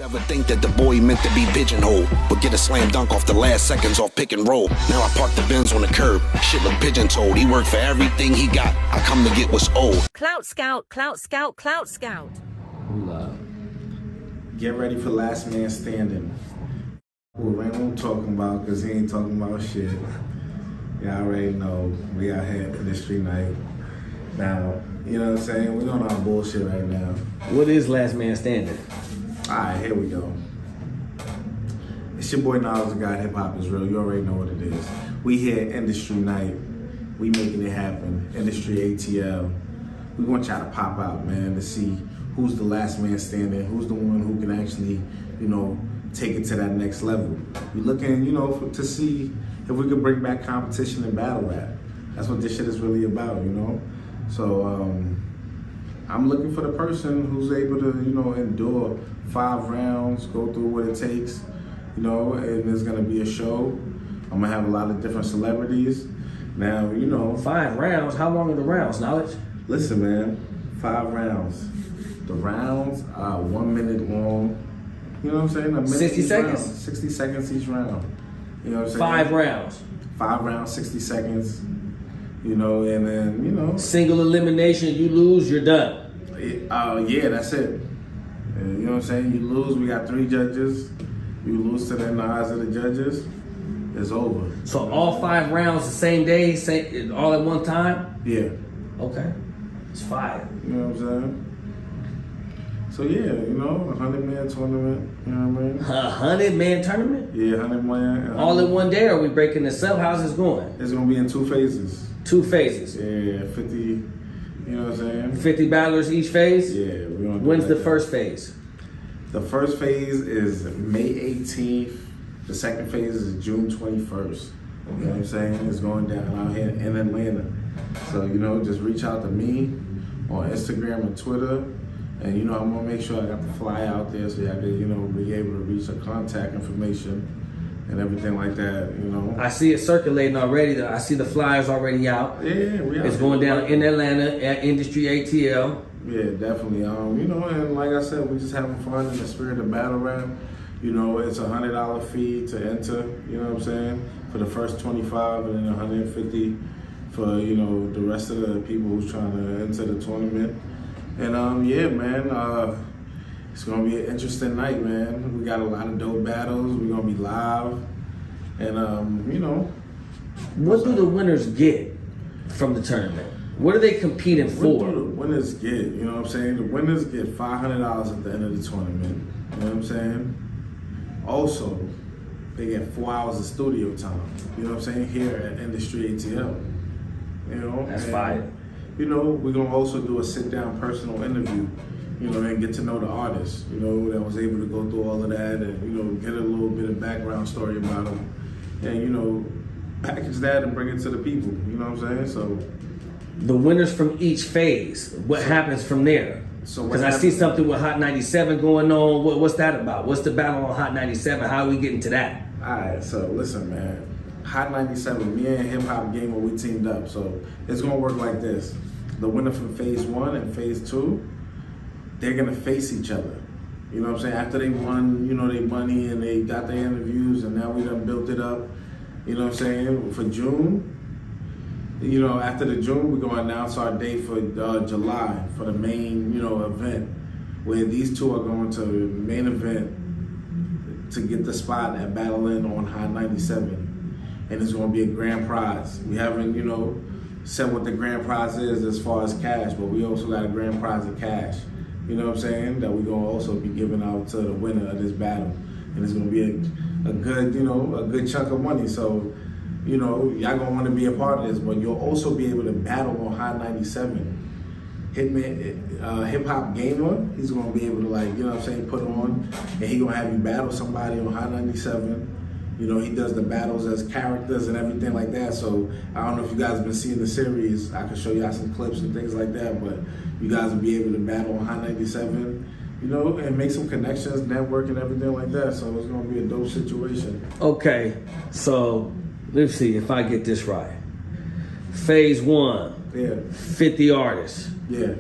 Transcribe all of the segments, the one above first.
Never think that the boy meant to be pigeonholed, but get a slam dunk off the last seconds off pick and roll. Now I park the Benz on the curb, shit look pigeon-toed. He worked for everything he got, I come to get what's owed. Clout scout, clout scout, clout scout. Get ready for last man standing. What Raymond talking about, because he ain't talking about shit. Y'all already know we out here Ndstry night. Now, you know what I'm saying? We on our bullshit right now. What is last man standing? Alright, here we go. It's your boy Knowledge the God, Hip Hop is Real. You already know what it is. We here at Ndstry night. We making it happen. Ndstry ATL. We gonna try to pop out, man, to see who's the last man standing, who's the one who can actually, you know, take it to that next level. We looking, you know, to see if we can bring back competition in battle rap. That's what this shit is really about, you know? So, I'm looking for the person who's able to, you know, endure 5 rounds, go through what it takes, you know, and there's gonna be a show. I'm gonna have a lot of different celebrities. Now, you know. 5 rounds? How long are the rounds, Knowledge? Listen, man, 5 rounds. The rounds are 1 minute long. You know what I'm saying? A minute 60 each seconds? round. 60 seconds each round. You know what I'm saying? 5 rounds. 5 rounds, 60 seconds. You know, and then, you know. Single elimination, you lose, you're done. Yeah, that's it. You know what I'm saying? You lose, we got 3 judges. You lose to the eyes of the judges, it's over. So all 5 rounds the same day, all at one time? Yeah. Okay. It's fire. You know what I'm saying? So yeah, you know, 100-man tournament, you know what I mean? 100-man tournament? Yeah, 100-man. All in one day, or are we breaking this up? How's this going? It's gonna be in 2 phases. 2 phases? Yeah, 50, you know what I'm saying? 50 battlers each phase? Yeah. We're gonna do When's like the that. first phase? The first phase is May 18th. The second phase is June 21st. You know what I'm saying? It's going down out here in Atlanta. So, you know, just reach out to me on Instagram and Twitter. And, you know, I'm gonna make sure I got the flyer out there so y'all can, you know, be able to reach the contact information and everything like that, you know. I see it circulating already. I see the flyers already out. Yeah, we out It's there. going down in Atlanta at Ndstry ATL. Yeah, definitely. You know, and like I said, we just having fun in the spirit of battle rap. You know, it's a $100 fee to enter, you know what I'm saying, for the first 25, and then 150 for, you know, the rest of the people who's trying to enter the tournament. And yeah, man, it's gonna be an interesting night, man. We got a lot of dope battles. We're gonna be live, and you know. What do the winners get from the tournament? What are they competing for? What do the winners get? You know what I'm saying? The winners get $500 at the end of the tournament. You know what I'm saying? Also, they get 4 hours of studio time. You know what I'm saying? Here at Ndstry ATL. You know? That's fire. You know, we're gonna also do a sit-down personal interview, you know, and get to know the artist, you know, that was able to go through all of that and, you know, get a little bit of background story about them. And, you know, package that and bring it to the people, you know what I'm saying? So The winners from each phase, what happens from there? So what Because I see happens- something with Hot 97 going on. What's that about? What's the battle on Hot 97? How are we getting to that? Alright, so listen, man. Hot 97, me and Hip Hop Gamer, we teamed up. So it's gonna work like this. The winner from phase 1 and phase 2, they're gonna face each other. You know what I'm saying? After they won, you know, their money and they got their interviews and now we done built it up. You know what I'm saying? For June, you know, after the June, we're gonna announce our date for July for the main, you know, event where these 2 are going to the main event to get the spot at Battle In on Hot 97. And it's gonna be a grand prize. We haven't, you know, said what the grand prize is as far as cash, but we also got a grand prize of cash. You know what I'm saying? That we're gonna also be giving out to the winner of this battle. And it's gonna be a good, you know, a good chunk of money. So, you know, y'all gonna wanna be a part of this, but you'll also be able to battle on Hot 97. Hip Hop Gamer, he's gonna be able to, like, you know what I'm saying, put on, and he gonna have you battle somebody on Hot 97. You know, he does the battles as characters and everything like that. So I don't know if you guys have been seeing the series. I can show y'all some clips and things like that, but you guys will be able to battle on Hot 97, you know, and make some connections, network and everything like that. So it's gonna be a dope situation. Okay, so let's see if I get this right. Phase 1, Yeah, 50 artists. yeah.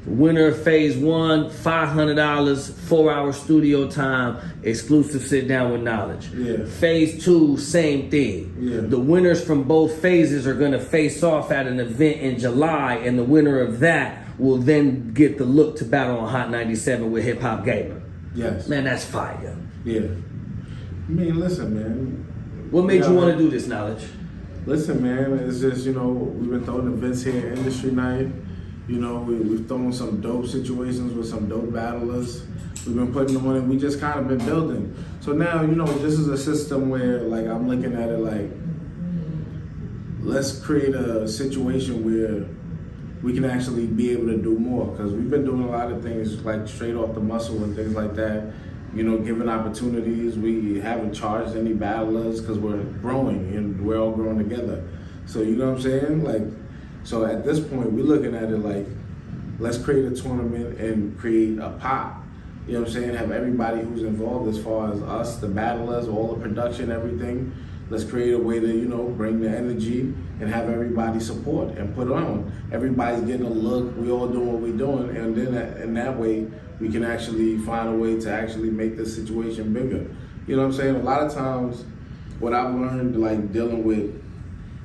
Winner of phase 1, $500, 4-hour studio time, exclusive sit down with knowledge. Yeah. Phase 2, same thing. Yeah. The winners from both phases are going to face off at an event in July, and the winner of that will then get the look to battle on Hot 97 with Hip Hop Gamer. Yes. Man, that's fire. Yeah. I mean, listen, man. What made you want to do this, Knowledge? Listen, man, it's just, we've been throwing events here, Industry Night. We've thrown some dope situations with some dope battlers. We've been putting them on and we just kind of been building. So now, this is a system where, like, I'm looking at it like, let's create a situation where we can actually be able to do more. Because we've been doing a lot of things, like, straight off the muscle and things like that. Giving opportunities. We haven't charged any battlers because we're growing and we're all growing together. So, you know what I'm saying? Like, so at this point, we're looking at it like, let's create a tournament and create a pot. You know what I'm saying? Have everybody who's involved as far as us, the battlers, all the production, everything. Let's create a way to, bring the energy and have everybody support and put on. Everybody's getting a look. We all doing what we're doing. And then in that way, we can actually find a way to actually make this situation bigger. You know what I'm saying? A lot of times, what I've learned, like, dealing with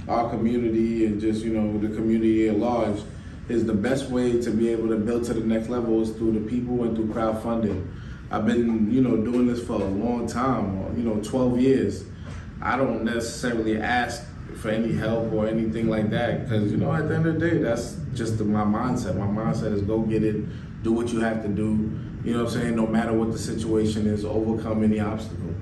our community and just, the community at large, is the best way to be able to build to the next level is through the people and through crowdfunding. I've been, doing this for a long time, 12 years. I don't necessarily ask for any help or anything like that because, at the end of the day, that's just my mindset. My mindset is go get it, do what you have to do, you know what I'm saying? No matter what the situation is, overcome any obstacle,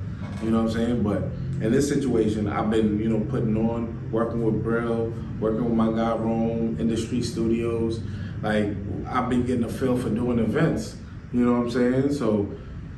you know what I'm saying? But in this situation, I've been, putting on, working with Brill, working with my guy Rome, Ndstry Studios. Like, I've been getting a feel for doing events, you know what I'm saying? So,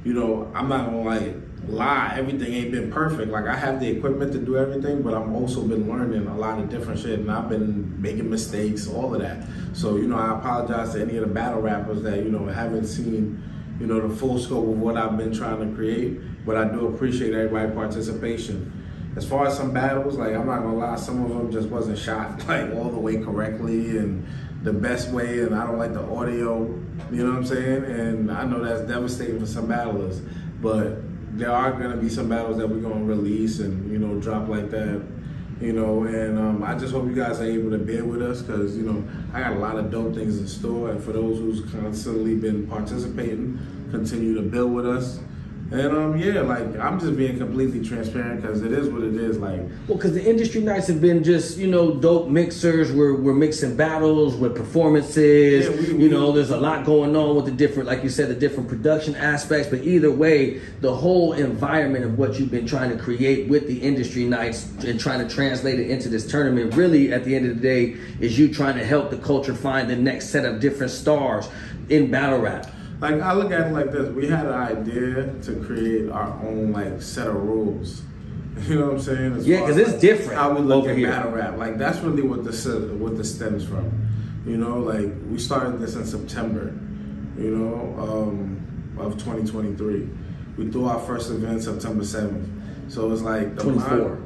I'm not gonna lie, everything ain't been perfect. Like, I have the equipment to do everything, but I've also been learning a lot of different shit and I've been making mistakes, all of that. So, I apologize to any of the battle rappers that, haven't seen, the full scope of what I've been trying to create, but I do appreciate everybody's participation. As far as some battles, like, I'm not gonna lie, some of them just wasn't shot like all the way correctly and the best way, and I don't like the audio, you know what I'm saying? And I know that's devastating for some battlers, but there are gonna be some battles that we're gonna release and, drop like that, and I just hope you guys are able to bear with us because, I got a lot of dope things in store, and for those who's constantly been participating, continue to build with us. And yeah, like, I'm just being completely transparent because it is what it is. Like, well, because the industry nights have been just, dope mixers. We're mixing battles with performances. Yeah, there's a lot going on with the different, like you said, the different production aspects. But either way, the whole environment of what you've been trying to create with the industry nights and trying to translate it into this tournament, really, at the end of the day, is you trying to help the culture find the next set of different stars in battle rap. Like, I look at it like this. We had an idea to create our own, like, set of rules. You know what I'm saying? Yeah, because it's different. How we look at battle rap. Like, that's really what this stems from. Like, we started this in September, of 2023. We threw our first event September 7th. So it's like... 24.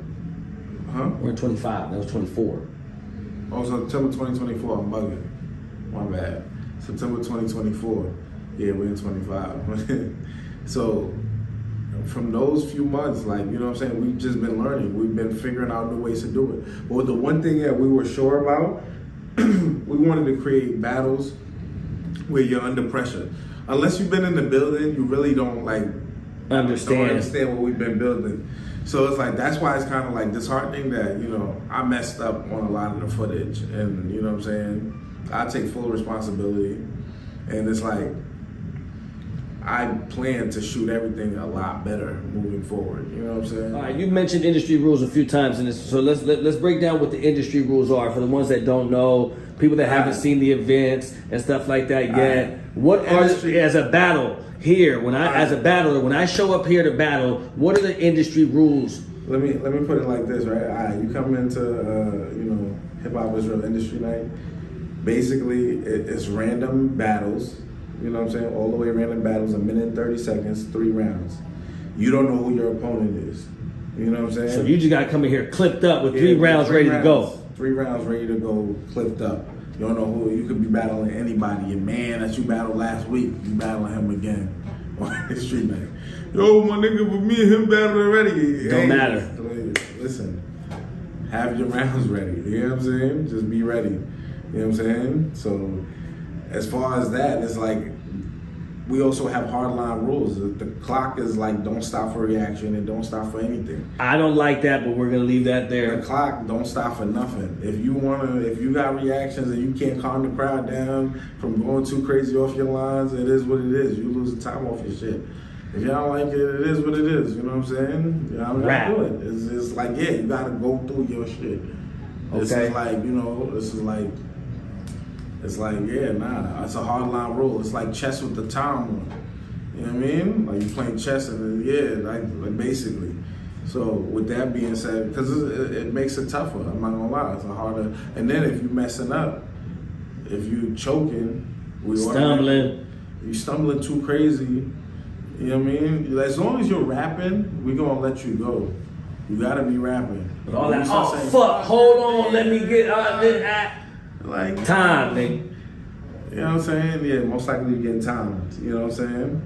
Huh? We're in 25. That was 24. Oh, September 2024. I'm bugging. My bad. September 2024. Yeah, we're in 25. So from those few months, like, you know what I'm saying, we've just been learning. We've been figuring out new ways to do it. But the one thing that we were sure about, we wanted to create battles where you're under pressure. Unless you've been in the building, you really don't understand what we've been building. So it's like, that's why it's kind of like disheartening that, I messed up on a lot of the footage. And, you know what I'm saying, I take full responsibility. And it's like, I plan to shoot everything a lot better moving forward. You know what I'm saying? All right, you mentioned industry rules a few times in this, so let's break down what the industry rules are for the ones that don't know, people that haven't seen the events and stuff like that yet. What are, as a battle here, as a battler, when I show up here to battle, what are the industry rules? Let me put it like this, right? All right, you come into Hip Hop Israel Industry Night. Basically, it's random battles. You know what I'm saying? All the way random battles, 1 minute and 30 seconds, 3 rounds. You don't know who your opponent is. You know what I'm saying? So you just got to come in here clipped up with 3 rounds ready to go. 3 rounds ready to go, clipped up. You don't know who. You could be battling anybody. Your man that you battled last week, you battling him again on the street night. Yo, my nigga, but me and him battled already. Don't matter. Listen, have your rounds ready. You know what I'm saying? Just be ready. You know what I'm saying? So, as far as that, it's like, we also have hardline rules. The clock is like, don't stop for reaction and don't stop for anything. I don't like that, but we're gonna leave that there. The clock don't stop for nothing. If you got reactions and you can't calm the crowd down from going too crazy off your lines, it is what it is. You lose the time off your shit. If y'all don't like it, it is what it is. You know what I'm saying? Y'all gotta do it. It's like, yeah, you gotta go through your shit. This is like, it's like, yeah, nah, it's a hard line rule. It's like chess with the time on. You know what I mean? Like you playing chess and like basically. So with that being said, because it makes it tougher, I'm not gonna lie, it's a harder, and then if you messing up, if you choking, you stumbling too crazy, you know what I mean? As long as you're rapping, we gonna let you go. You gotta be rapping. But all that, fuck, hold on, let me get like time, nigga. You know what I'm saying? Yeah, most likely you're getting timed. You know what I'm saying?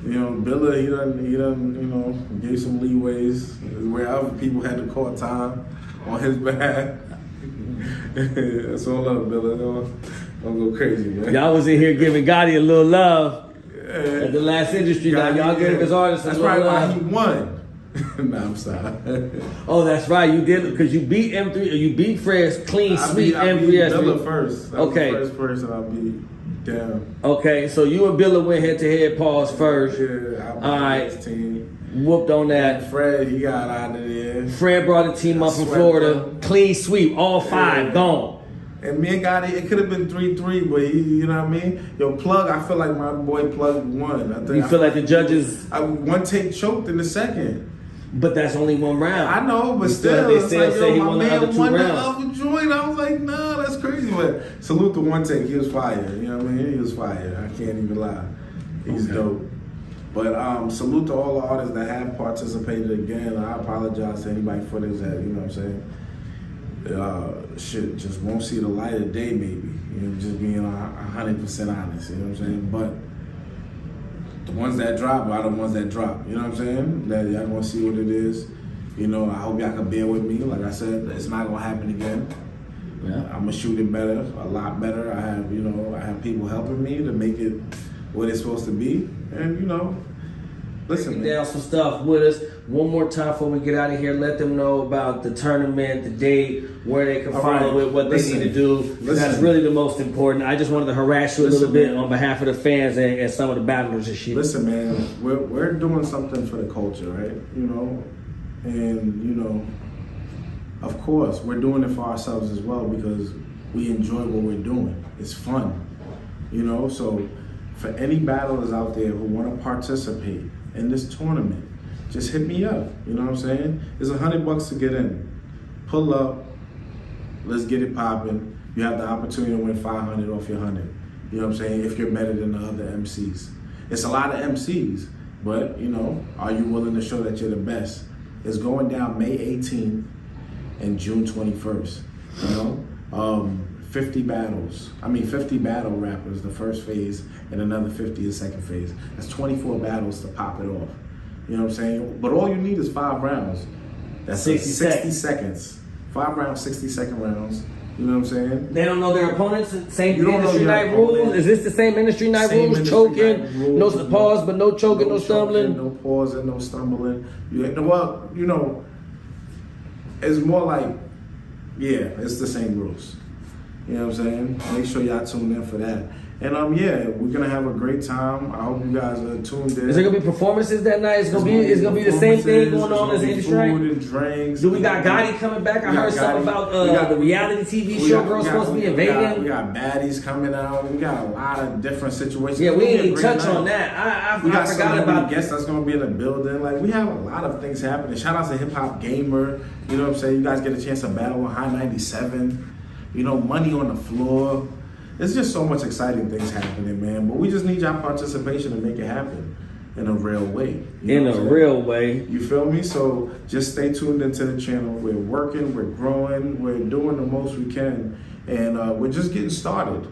You know, Billa, he done, you know, gave some leeways where other people had to call time on his behalf. That's all up, Billa. Don't go crazy, man. Y'all was in here giving Gotti a little love at the last Ndstry night. Y'all gave his artists a little love. That's probably why he won. Nah, I'm sorry. Oh, that's right. You did, because you beat M3. You beat Fred's clean sweep I beat M3. Billa first. That okay. was the first person I beat. Damn. Okay, so you and Billa went head to head. Pause first. Yeah. All right. Team. Whooped on that. And Fred, he got out of there. Fred brought a team up from Florida. Clean sweep. All five gone. And me and Gotti, it could have been 3-3, but you know what I mean? Yo, Plug, I feel like my boy Plug won. You feel like the judges? One take choked in the second. But that's only one round. I know, but still, it's like, yo, my man won the other joint. I was like, nah, that's crazy. But salute to one take. He was fire. You know what I mean? He was fire. I can't even lie. He's dope. But salute to all the artists that have participated again. I apologize to anybody footage that, you know what I'm saying? Shit just won't see the light of day, maybe. You know, just being 100% honest. You know what I'm saying? But the ones that drop are the ones that drop. You know what I'm saying? That y'all gonna see what it is. You know, I hope y'all can bear with me. Like I said, it's not gonna happen again. Yeah. I'm gonna shoot it better, a lot better. I have people helping me to make it what it's supposed to be. And you know, listen, down some stuff with us. One more time before we get out of here, let them know about the tournament, the date, where they can follow it, what they need to do. That's really the most important. I just wanted to harass you a little bit on behalf of the fans and some of the battlers and shit. Listen, man, we're doing something for the culture, right? You know, and you know, of course, we're doing it for ourselves as well because we enjoy what we're doing. It's fun, you know. So, for any battlers out there who want to participate in this tournament, just hit me up. You know what I'm saying? It's $100 to get in. Pull up. Let's get it popping. You have the opportunity to win 500 off your 100. You know what I'm saying? If you're better than the other MCs. It's a lot of MCs, but you know, are you willing to show that you're the best? It's going down May 18th and June 21st. You know, 50 battle rappers the first phase, and another 50 the second phase. That's 24 battles to pop it off. You know what I'm saying? But all you need is 5 rounds. That's 60 seconds. 5 rounds, 60-second rounds. You know what I'm saying? They don't know their opponents. Same Ndstry night rules. Is this the same Ndstry night rules? Choking, no pause, but no choking, no stumbling. No pause and no stumbling. Well, you know, it's more like, yeah, it's the same rules. You know what I'm saying? Make sure y'all tune in for that. And yeah, we're gonna have a great time. I hope you guys are tuned in. Is there gonna be performances that night? It's gonna be the same thing going on as Ndstry. Food and drinks. Do we got Gotti coming back? I heard something about the reality TV show girl supposed to be invading. We got baddies coming out. We got a lot of different situations. Yeah, we didn't even touch on that. I forgot about guests that's gonna be in the building. Like we have a lot of things happening. Shout out to Hip Hop Gamer. You know what I'm saying? You guys get a chance to battle on High 97. You know, money on the floor. There's just so much exciting things happening, man. But we just need y'all participation to make it happen in a real way. In a real way. You feel me? So just stay tuned into the channel. We're working, we're growing, we're doing the most we can. and we're just getting started.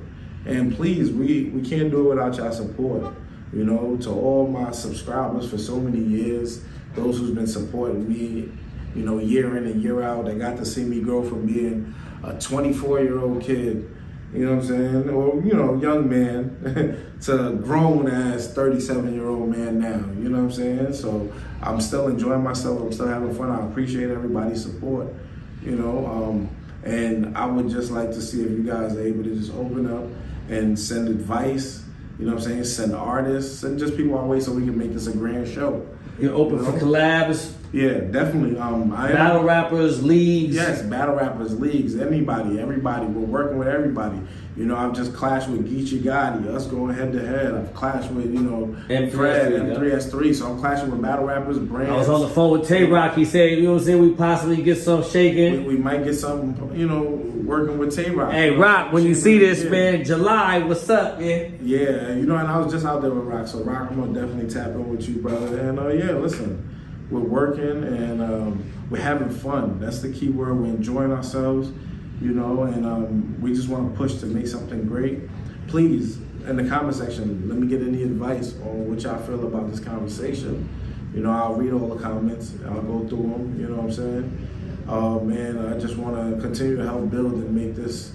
And please, we can't do it without y'all support. You know, to all my subscribers for so many years, those who's been supporting me, you know, year in and year out, they got to see me grow from being a 24-year-old kid, you know what I'm saying, or, you know, young man, to grown as 37-year-old man now, you know what I'm saying? So I'm still enjoying myself, I'm still having fun, I appreciate everybody's support, you know, and I would just like to see if you guys are able to just open up and send advice, you know what I'm saying, send artists, send just people our way so we can make this a grand show. You're open for collabs? Yeah, definitely. Battle rappers, leagues? Yes, battle rappers, leagues, anybody, everybody. We're working with everybody. You know, I've just clashed with Geechee Gotti, us going head to head. I've clashed with, you know, Fred, M3S3. So I'm clashing with battle rappers, brands. I was on the phone with Tay Rock. He said, you know what I'm saying, we possibly get some shaking. We might get something, you know, working with Tay Rock. Hey, Rock, when you see this, man, July, what's up, man? Yeah, you know, and I was just out there with Rock. So Rock, I'm going to definitely tap in with you, brother. And yeah, listen. We're working and we're having fun. That's the key word. We're enjoying ourselves, you know, and we just want to push to make something great. Please, in the comment section, let me get any advice on what y'all feel about this conversation. You know, I'll read all the comments. I'll go through them, you know what I'm saying? Man, I just want to continue to help build and make this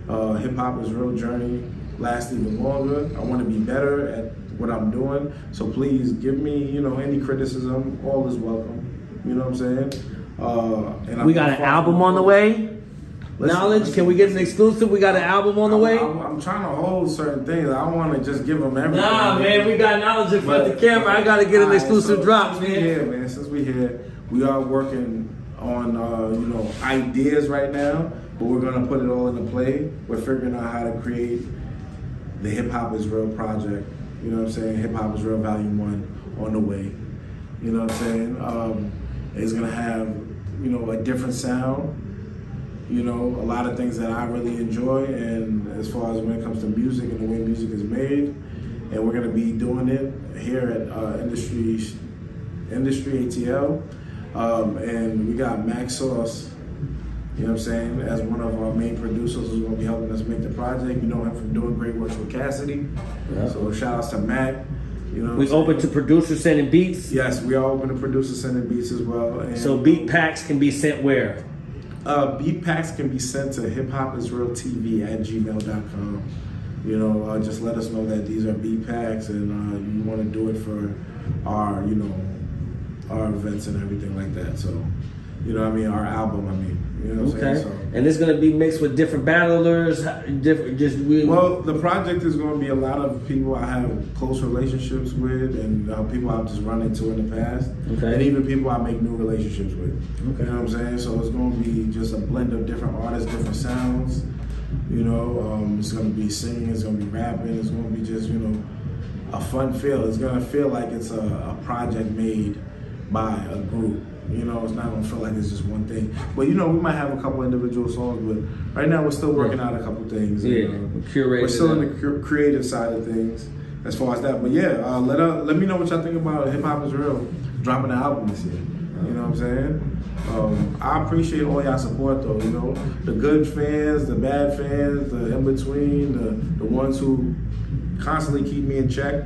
Hip Hop is Real journey last even longer. I want to be better at what I'm doing, so please give me, you know, any criticism. All is welcome. You know what I'm saying? And we got an album on the way. Knowledge, can we get an exclusive? We got an album on the way. I'm trying to hold certain things. I don't want to just give them everything. Nah, man, we got Knowledge in front of the camera. I gotta get an exclusive drop, man. Since we here, we are working on you know, ideas right now, but we're gonna put it all into play. We're figuring out how to create the Hip Hop is Real project. You know what I'm saying? Hip Hop is Real Volume 1 on the way. You know what I'm saying? It's gonna have, you know, a different sound. You know, a lot of things that I really enjoy, and as far as when it comes to music and the way music is made, and we're gonna be doing it here at Ndstry ATL, and we got Max Sauce, you know what I'm saying, as one of our main producers who's gonna be helping us make the project. You know him from doing great work with Cassidy, so shout outs to Mac. You know, we open to producers sending beats. Yes, we are open to producers sending beats as well. And so beat packs can be sent where? Beat packs can be sent to hiphopisrealtv@gmail.com. You know, just let us know that these are beat packs and you want to do it for our, you know, our events and everything like that. So, you know what I mean, our album, I mean, you know what I'm saying? So, and it's going to be mixed with different battlers, well, the project is going to be a lot of people I have close relationships with, and people I've just run into in the past, and even people I make new relationships with. You know what I'm saying? So it's going to be just a blend of different artists, different sounds. You know, it's going to be singing, it's going to be rapping, it's going to be just, you know, a fun feel. It's going to feel like it's a project made by a group. You know, it's not gonna feel like it's just one thing. But you know, we might have a couple individual songs, but right now we're still working out a couple things. Yeah, we're still in the creative side of things as far as that. But yeah, let me know what y'all think about Hip Hop is Real dropping an album this year. You know what I'm saying? I appreciate all y'all support though. You know, the good fans, the bad fans, the in between, the ones who constantly keep me in check,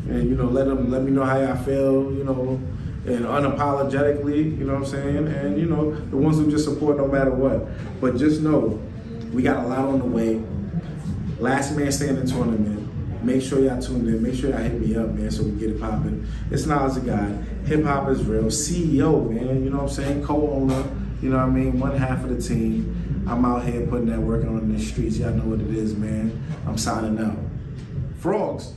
and you know, let me know how y'all feel. You know. And unapologetically, you know what I'm saying? And you know, the ones who just support no matter what. But just know, we got a lot on the way. Last Man Standing tournament. Make sure y'all tuned in. Make sure y'all hit me up, man, so we get it popping. It's Knowledge the Guy. Hip Hop is Real. CEO, man, you know what I'm saying? Co-owner, you know what I mean? One half of the team. I'm out here putting that work on in the streets. Y'all know what it is, man. I'm signing out. Frogs.